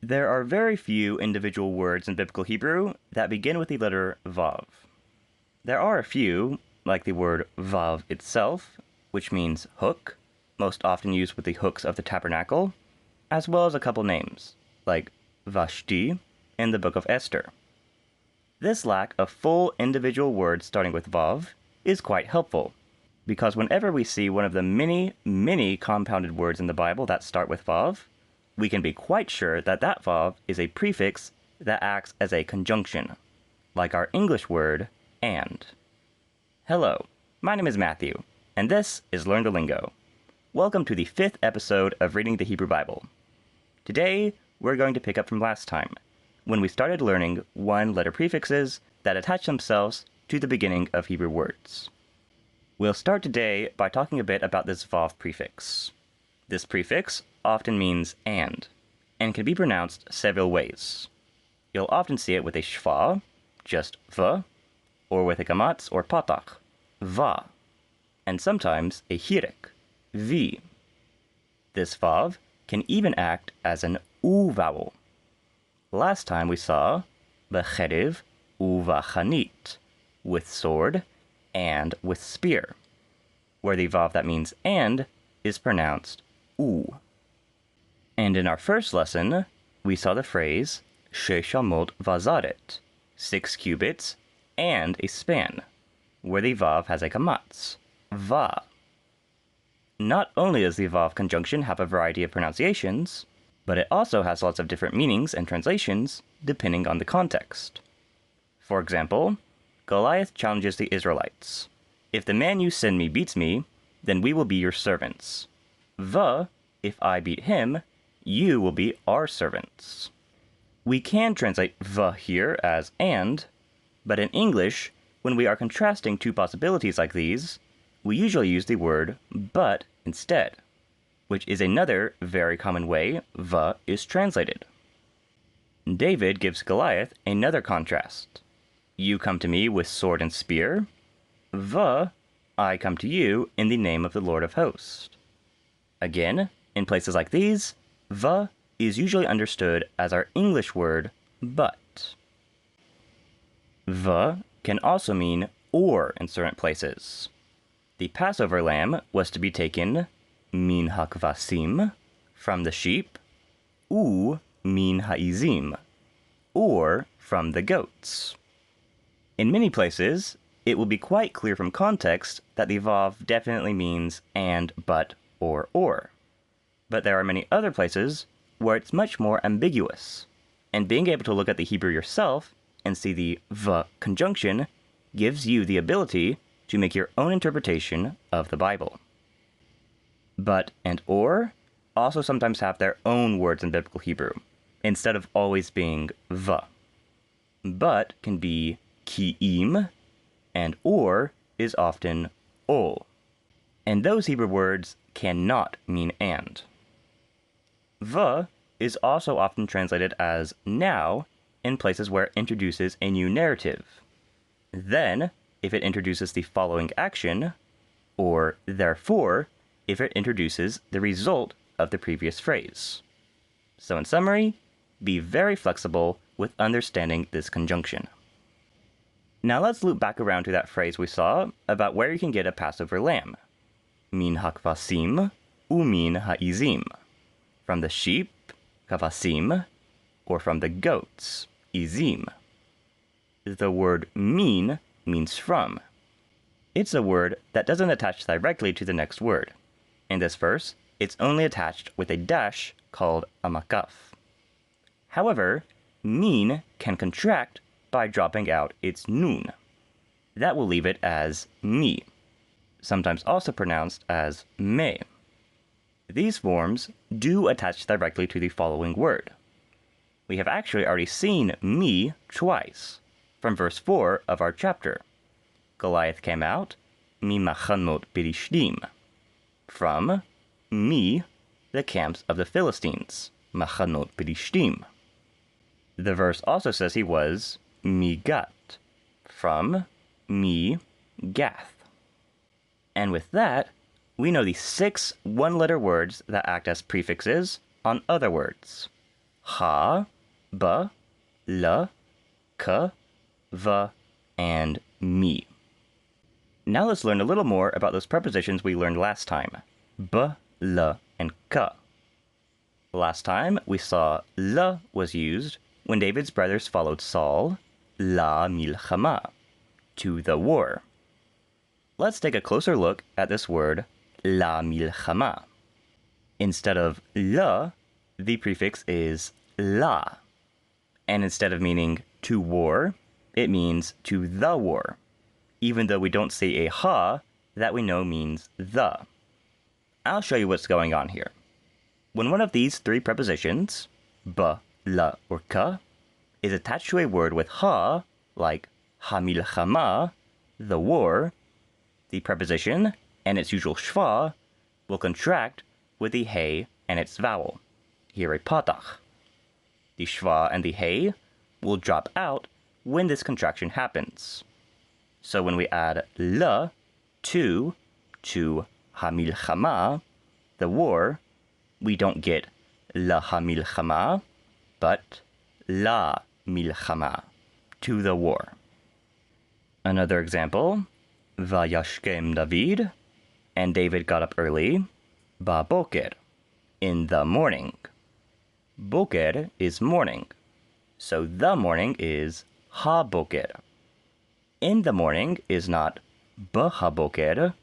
There are very few individual words in Biblical Hebrew that begin with the letter vav. There are a few, like the word vav itself, which means hook, most often used with the hooks of the tabernacle, as well as a couple names, like Vashti in the Book of Esther. This lack of full individual words starting with vav is quite helpful, because whenever we see one of the many compounded words in the Bible that start with vav, we can be quite sure that that vav is a prefix that acts as a conjunction, like our English word and. Hello, my name is Matthew, and this is Learn the Lingo. Welcome to the 5th episode of Reading the Hebrew Bible. Today, we're going to pick up from last time, when we started learning one-letter prefixes that attach themselves to the beginning of Hebrew words. We'll start today by talking a bit about this vav prefix. This prefix often means and can be pronounced several ways. You'll often see it with a shva, just v, or with a gamatz or patach, va, and sometimes a hirek, v. This vav can even act as an u vowel. Last time we saw becherev uvachanit, with sword and with spear, where the vav that means and is pronounced u. And in our first lesson, we saw the phrase sheshamot vazaret, 6 cubits and a span, where the vav has a gamatz, va. Not only does the vav conjunction have a variety of pronunciations, but it also has lots of different meanings and translations depending on the context. For example, Goliath challenges the Israelites. If the man you send me beats me, then we will be your servants. If I beat him, you will be our servants. We can translate here as and, but in English, when we are contrasting two possibilities like these, we usually use the word but instead, which is another very common way is translated. David gives Goliath another contrast. You come to me with sword and spear. I come to you in the name of the Lord of hosts. Again, in places like these, is usually understood as our English word but. Can also mean or in certain places. The Passover lamb was to be taken min hakvasim, from the sheep, min haizim, or from the goats. In many places, it will be quite clear from context that the vav definitely means and, but, or. But there are many other places where it's much more ambiguous, and being able to look at the Hebrew yourself and see the v conjunction gives you the ability to make your own interpretation of the Bible. But and or also sometimes have their own words in Biblical Hebrew, instead of always being v. But can be ki'im, and or is often ol. And those Hebrew words cannot mean and. V is also often translated as now in places where it introduces a new narrative. Then, if it introduces the following action, or therefore, if it introduces the result of the previous phrase. So in summary, be very flexible with understanding this conjunction. Now let's loop back around to that phrase we saw about where you can get a Passover lamb. Min hakvasim, min haizim. From the sheep, kavasim, or from the goats, izim. The word min means from. It's a word that doesn't attach directly to the next word. In this verse, it's only attached with a dash called a makaf. However, min can contract by dropping out its nun. That will leave it as mi, sometimes also pronounced as me. These forms do attach directly to the following word. We have actually already seen mi twice, from verse 4 of our chapter. Goliath came out, mi machanot Philistine, from mi, the camps of the Philistines, machanot Philistine. The verse also says he was mi gat, from mi Gath. And with that, we know the 6 one-letter words that act as prefixes on other words. ha, b, l, k, v, and mi. Now let's learn a little more about those prepositions we learned last time, b, l, and k. Last time, we saw l was used when David's brothers followed Saul, la milchama, to the war. Let's take a closer look at this word, la milchama. Instead of la, the prefix is la. And instead of meaning to war, it means to the war, even though we don't say a ha that we know means the. I'll show you what's going on here. When one of these three prepositions, b, l, or k, is attached to a word with ha, like hamilchama, the war, the preposition and its usual schwa will contract with the hey and its vowel, here a patach. The schwa and the hey will drop out when this contraction happens. So when we add l to hamilchama, the war, we don't get la hamilchama, but la milchama, to the war. Another example, vayashkem David, and David got up early, baboker, in the morning. Boker is morning, so the morning is haboker. In the morning is not b'haboker,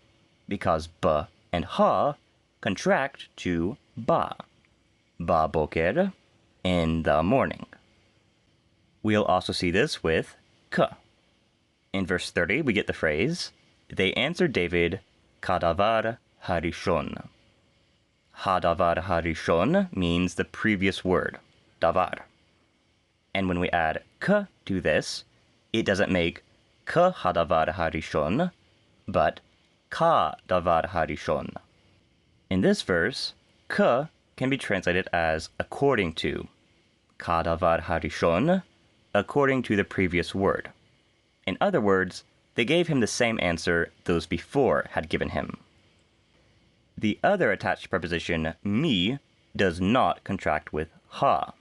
because b and ha contract to ba. Baboker, in the morning. We'll also see this with k. In verse 30, we get the phrase, they answered David, kadavar harishon. Hadavar harishon means the previous word, davar. And when we add k to this, it doesn't make k hadavar harishon, but ka davar harishon. In this verse, k can be translated as according to, ka davar harishon, according to the previous word. In other words, they gave him the same answer those before had given him. The other attached preposition, mi, does not contract with ha.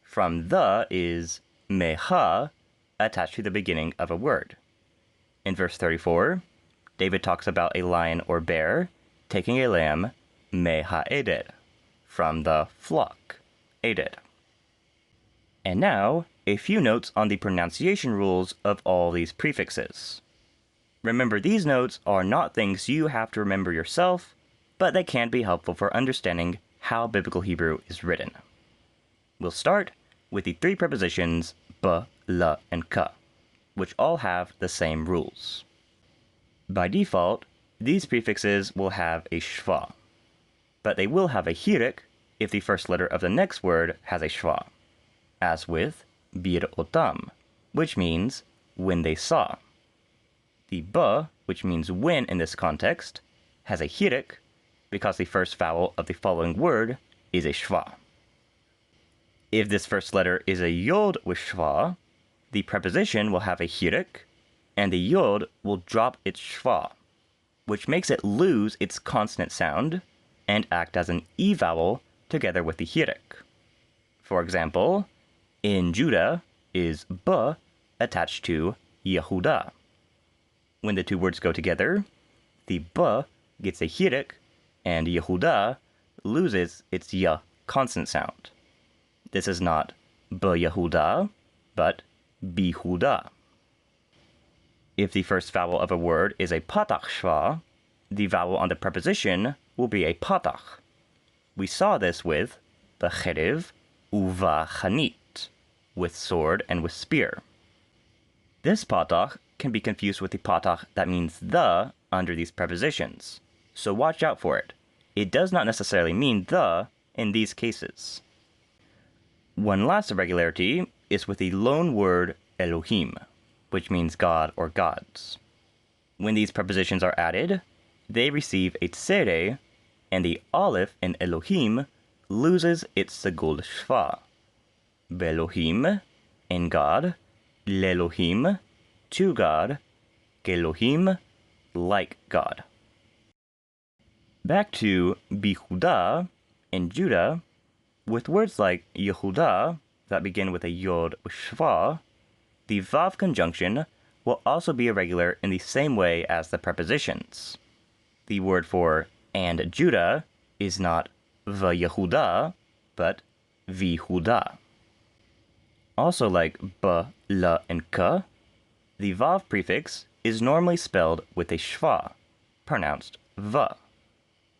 From the is meha, attached to the beginning of a word. In verse 34, David talks about a lion or bear taking a lamb, mehaeded, from the flock, eded. And now, a few notes on the pronunciation rules of all these prefixes. Remember, these notes are not things you have to remember yourself, but they can be helpful for understanding how Biblical Hebrew is written. We'll start with the three prepositions b, l, and k, which all have the same rules. By default, these prefixes will have a schwa, but they will have a hirik if the first letter of the next word has a schwa, as with bir otam, which means when they saw. The b, which means when in this context, has a hirik because the first vowel of the following word is a schwa. If this first letter is a yod with schwa, the preposition will have a hirik, and the yod will drop its schwa, which makes it lose its consonant sound and act as an e vowel together with the hirik. For example, in Judah is b attached to Yehuda. When the two words go together, the b gets a hirik, and Yehuda loses its y consonant sound. This is not b-Yehuda, but bihuda. If the first vowel of a word is a patach schwa, the vowel on the preposition will be a patach. We saw this with b'cherev uva-chanit, with sword and with spear. This patach can be confused with the patach that means the under these prepositions, so watch out for it. It does not necessarily mean the in these cases. One last irregularity is with the loan word Elohim, which means God or gods. When these prepositions are added, they receive a tsere, and the aleph in Elohim loses its segul shva. Belohim, in God, lelohim, to God, Kelohim, like God. Back to Bihuda, in Judah, With words like Yehuda that begin with a yod or shva, the vav conjunction will also be irregular in the same way as the prepositions. The word for and Judah is not v'Yehuda, but v'Huda. Also like b, l, and k, the vav prefix is normally spelled with a shva, pronounced v.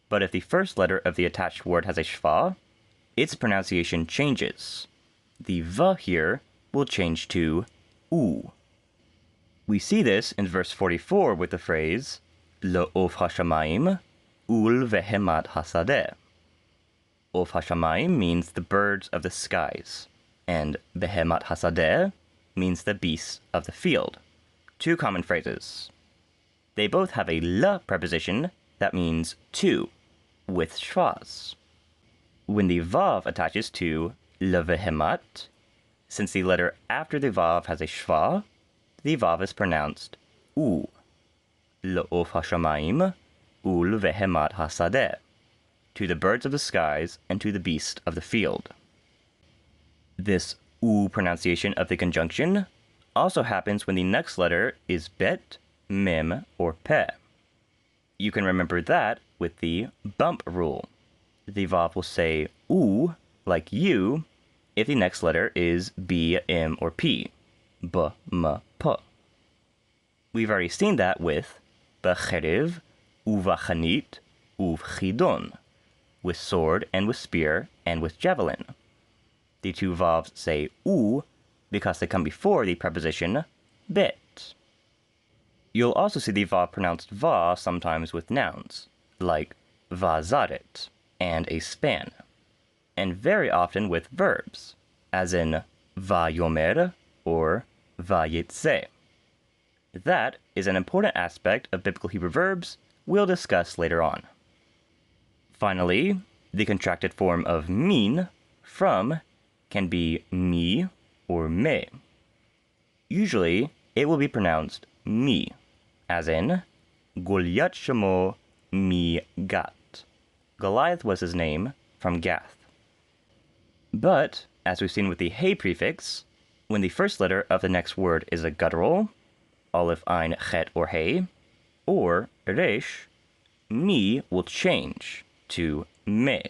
But if the first letter of the attached word has a shva, its pronunciation changes. The v here will change to u. We see this in verse 44 with the phrase Le'of hashamayim ul vehemat hasadeh. Of hashamayim means the birds of the skies, and behemat hasadeh means the beasts of the field. Two common phrases. They both have a l preposition that means to, with shvas. When the vav attaches to levehemat, since the letter after the vav has a shva, the vav is pronounced u. Le'of hashamayim ul vehemat hasadeh, to the birds of the skies and to the beast of the field. This u pronunciation of the conjunction also happens when the next letter is bet, mem, or pe. You can remember that with the bump rule. The vav will say u, like you, if the next letter is b, m, or p, b, m, p. We've already seen that with b'cherev, uvachanit, uvchidon, with sword and with spear and with javelin. The two vavs say u because they come before the preposition bet. You'll also see the vav pronounced va sometimes with nouns, like vazaret and a span, and very often with verbs, as in vayomer or vayetze. That is an important aspect of biblical Hebrew verbs we'll discuss later on. Finally, the contracted form of min, from, can be mi or me. Usually, it will be pronounced mi, as in Goliath shemo mi Gat. Goliath was his name from Gath. But, as we've seen with the hey prefix, when the first letter of the next word is a guttural, aleph, ein, chet, or hey, or resh, mi will change to me.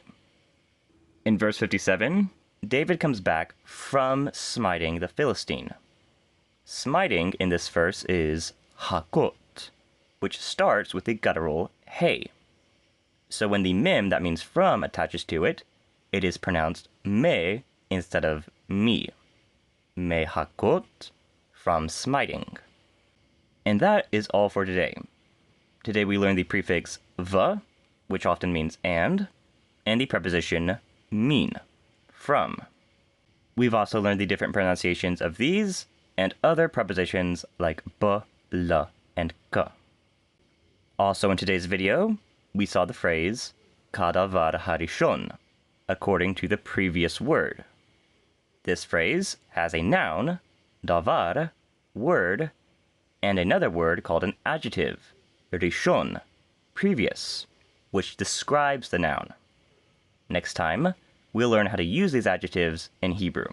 In verse 57, David comes back from smiting the Philistine. Smiting in this verse is hakot, which starts with the guttural hey. So when the mem that means from attaches to it, it is pronounced me instead of me. Me hakot, from smiting. And that is all for today. Today we learned the prefix v, which often means and the preposition min, from. We've also learned the different pronunciations of these and other prepositions like b, l, and k. Also in today's video, we saw the phrase kadavar harishon, according to the previous word. This phrase has a noun, davar, word, and another word called an adjective, rishon, previous, which describes the noun. Next time, we'll learn how to use these adjectives in Hebrew.